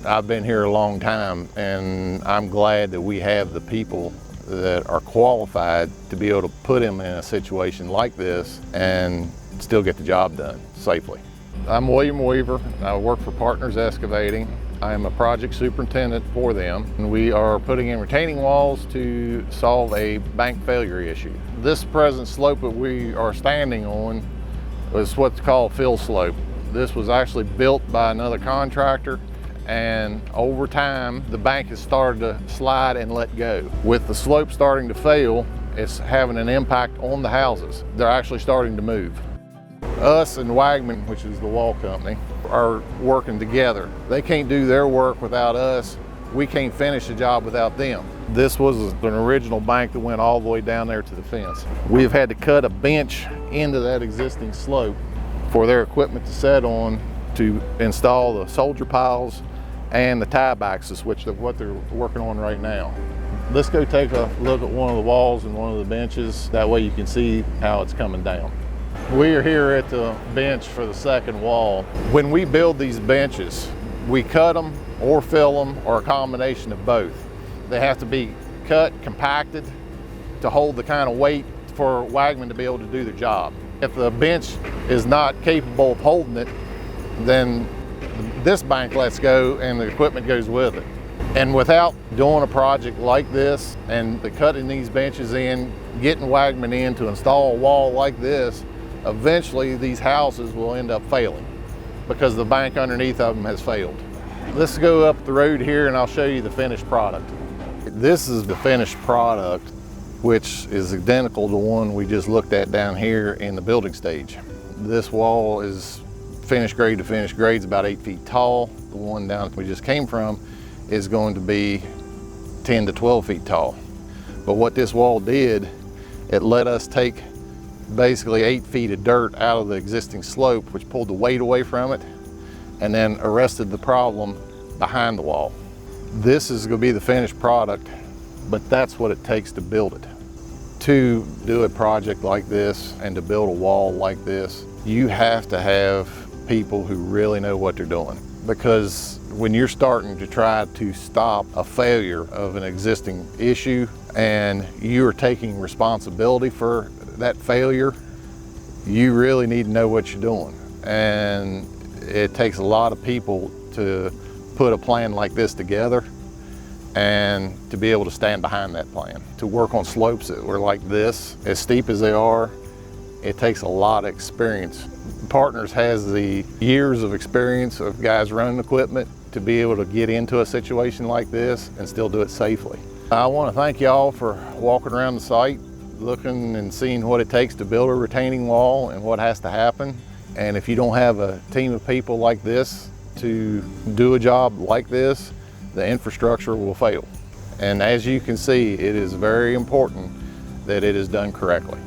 I've been here a long time, and I'm glad that we have the people that are qualified to be able to put them in a situation like this and still get the job done safely. I'm William Weaver. I work for Partners Excavating. I am a project superintendent for them, and we are putting in retaining walls to solve a bank failure issue. This present slope that we are standing on is what's called fill slope. This was actually built by another contractor, and over time the bank has started to slide and let go. With the slope starting to fail, it's having an impact on the houses. They're actually starting to move. Us and Wagman, which is the wall company, are working together. They can't do their work without us. We can't finish the job without them. This was an original bank that went all the way down there to the fence. We've had to cut a bench into that existing slope for their equipment to set on to install the soldier piles and the tie boxes, which is what they're working on right now. Let's go take a look at one of the walls and one of the benches. That way you can see how it's coming down. We are here at the bench for the second wall. When we build these benches, we cut them or fill them or a combination of both. They have to be cut, compacted to hold the kind of weight for Wagman to be able to do their job. If the bench is not capable of holding it, then this bank lets go and the equipment goes with it. And without doing a project like this and cutting these benches in, getting Wagman in to install a wall like this, eventually these houses will end up failing because the bank underneath of them has failed. Let's go up the road here and I'll show you the finished product. This is the finished product, which is identical to the one we just looked at down here in the building stage. This wall is finished grade to finished grade. It's about 8 feet tall. The one down we just came from is going to be 10 to 12 feet tall. But what this wall did, it let us take basically 8 feet of dirt out of the existing slope, which pulled the weight away from it and then arrested the problem behind the wall. This is going to be the finished product, but that's what it takes to build it. To do a project like this and to build a wall like this, you have to have people who really know what they're doing. Because when you're starting to try to stop a failure of an existing issue and you're taking responsibility for that failure, you really need to know what you're doing. And it takes a lot of people to put a plan like this together and to be able to stand behind that plan. To work on slopes that were like this, as steep as they are, it takes a lot of experience. Partners has the years of experience of guys running equipment to be able to get into a situation like this and still do it safely. I want to thank y'all for walking around the site, looking and seeing what it takes to build a retaining wall and what has to happen. And if you don't have a team of people like this to do a job like this, the infrastructure will fail. And as you can see, it is very important that it is done correctly.